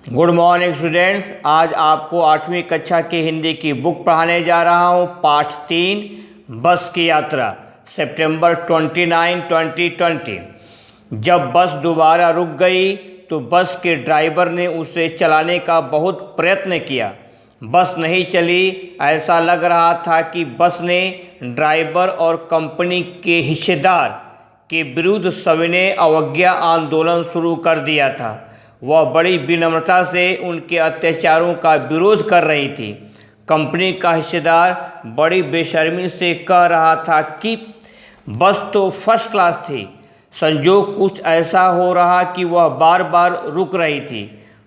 Good morning students. आज आपको 8वीं कक्षा की हिंदी की बुक पढ़ाने जा रहा हूँ। पाठ 3 बस की यात्रा, सितंबर 29, 2020। जब बस दोबारा रुक गई तो बस के ड्राइवर ने उसे चलाने का बहुत प्रयत्न किया। बस नहीं चली। ऐसा लग रहा था कि बस ने ड्राइवर और कंपनी के हिस्सेदार के विरुद्ध सविनय अवज्ञा आंदोलन शुरू कर दिया था। वह बड़ी विनम्रता से उनके अत्याचारों का विरोध कर रही थी। कंपनी का हिस्सेदार बड़ी बेशर्मी से कह रहा था कि बस तो फर्स्ट क्लास थी। संजोग कुछ ऐसा हो रहा कि वह बार बार रुक रही थी।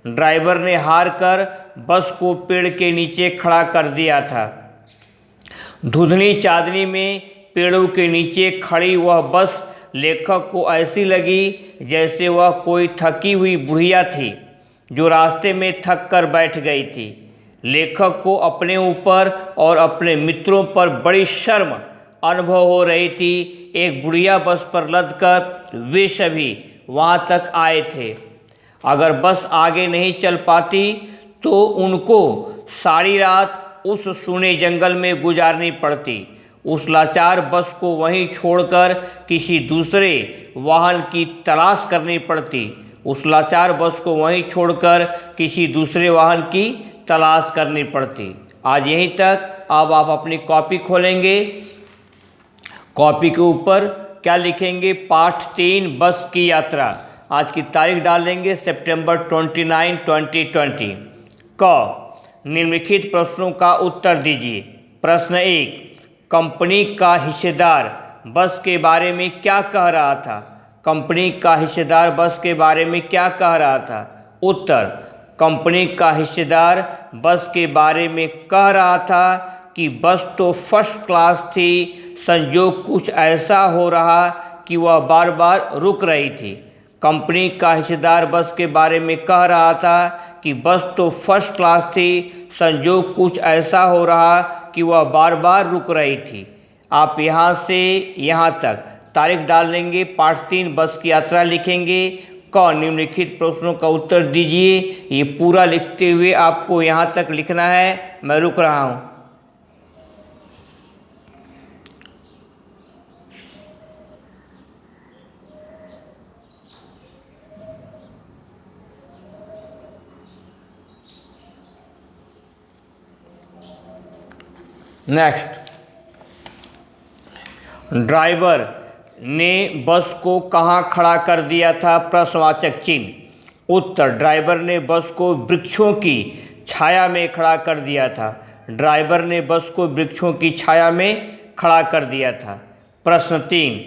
ड्राइवर ने हार कर बस को पेड़ के नीचे खड़ा कर दिया था। धुंधली चांदनी में पेड़ों के नीचे खड़ी वह बस लेखक को ऐसी लगी जैसे वह कोई थकी हुई बुढ़िया थी जो रास्ते में थक कर बैठ गई थी। लेखक को अपने ऊपर और अपने मित्रों पर बड़ी शर्म अनुभव हो रही थी। एक बुढ़िया बस पर लदकर वे सभी वहाँ तक आए थे। अगर बस आगे नहीं चल पाती तो उनको सारी रात उस सूने जंगल में गुजारनी पड़ती। उस लाचार बस को वहीं छोड़कर किसी दूसरे वाहन की तलाश करनी पड़ती। उस लाचार बस को वहीं छोड़कर किसी दूसरे वाहन की तलाश करनी पड़ती। आज यहीं तक। अब आप अपनी कॉपी खोलेंगे। कॉपी के ऊपर क्या लिखेंगे? पाठ 3 बस की यात्रा। आज की तारीख डाल देंगे सितंबर 29, 2020। क निम्नलिखित प्रश्नों का उत्तर दीजिए। प्रश्न 1, कंपनी का हिस्सेदार बस के बारे में क्या कह रहा था? कंपनी का हिस्सेदार बस के बारे में क्या कह रहा था? उत्तर, कंपनी का हिस्सेदार बस के बारे में कह रहा था कि बस तो फर्स्ट क्लास थी। संजोग कुछ ऐसा हो रहा कि वह बार बार रुक रही थी। कंपनी का हिस्सेदार बस के बारे में कह रहा था कि बस तो फर्स्ट क्लास थी। संजोग कुछ ऐसा हो रहा कि वह बार बार रुक रही थी। आप यहाँ से यहाँ तक तारीख डाल देंगे। पाठ 3 बस की यात्रा लिखेंगे। क निम्नलिखित प्रश्नों का उत्तर दीजिए। ये पूरा लिखते हुए आपको यहाँ तक लिखना है। मैं रुक रहा हूँ। नेक्स्ट, ड्राइवर ने बस को कहाँ खड़ा कर दिया था? प्रश्नवाचक चिन्ह। उत्तर, ड्राइवर ने बस को वृक्षों की छाया में खड़ा कर दिया था। ड्राइवर ने बस को वृक्षों की छाया में खड़ा कर दिया था। प्रश्न 3,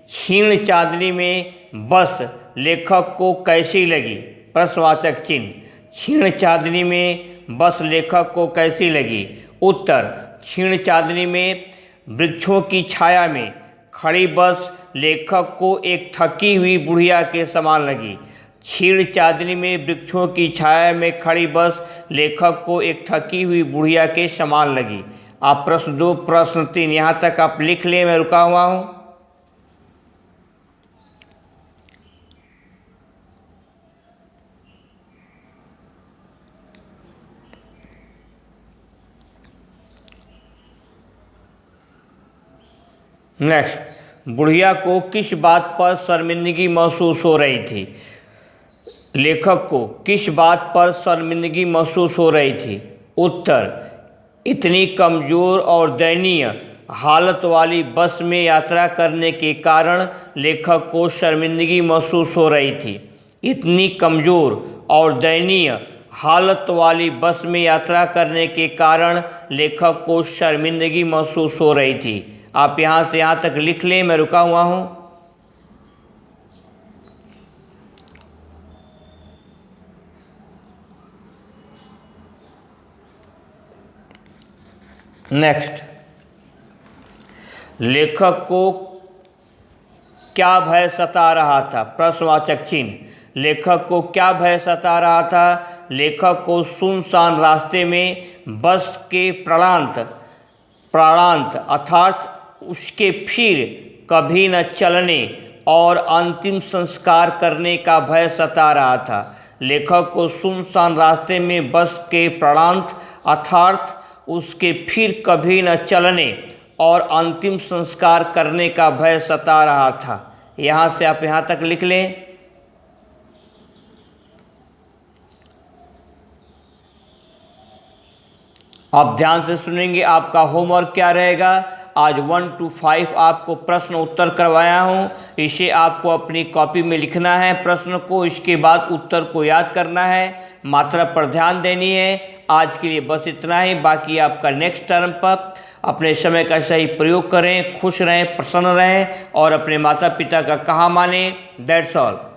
क्षीण चांदनी में बस लेखक को कैसी लगी? प्रश्नवाचक चिन्ह। क्षीण चांदनी में बस लेखक को कैसी लगी? उत्तर, क्षीण चांदनी में वृक्षों की छाया में खड़ी बस लेखक को एक थकी हुई बुढ़िया के समान लगी। क्षीण चांदनी में वृक्षों की छाया में खड़ी बस लेखक को एक थकी हुई बुढ़िया के समान लगी। आप प्रश्न 2, प्रश्न 3 यहाँ तक आप लिख लें। मैं रुका हुआ हूँ। नेक्स्ट, बुढ़िया को किस बात पर शर्मिंदगी महसूस हो रही थी? लेखक को किस बात पर शर्मिंदगी महसूस हो रही थी? उत्तर, इतनी कमज़ोर और दयनीय हालत वाली बस में यात्रा करने के कारण लेखक को शर्मिंदगी महसूस हो रही थी। इतनी कमज़ोर और दयनीय हालत वाली बस में यात्रा करने के कारण लेखक को शर्मिंदगी महसूस हो रही थी। आप यहाँ से यहाँ तक लिख लें। मैं रुका हुआ हूँ। नेक्स्ट, लेखक को क्या भय सता रहा था? प्रश्नवाचक चिन्ह। लेखक को क्या भय सता रहा था? लेखक को सुनसान रास्ते में बस के प्राणांत अर्थात उसके फिर कभी न चलने और अंतिम संस्कार करने का भय सता रहा था। लेखक को सुनसान रास्ते में बस के प्राणांत अर्थात उसके फिर कभी न चलने और अंतिम संस्कार करने का भय सता रहा था। यहाँ से आप यहाँ तक लिख लें। आप ध्यान से सुनेंगे। आपका होमवर्क क्या रहेगा? आज 1 to 5 आपको प्रश्न उत्तर करवाया हूँ। इसे आपको अपनी कॉपी में लिखना है प्रश्न को, इसके बाद उत्तर को याद करना है, मात्रा पर ध्यान देनी है। आज के लिए बस इतना ही। बाकी आपका नेक्स्ट टर्म पर अपने समय का सही प्रयोग करें, खुश रहें, प्रसन्न रहें और अपने माता पिता का कहा मानें। That's all.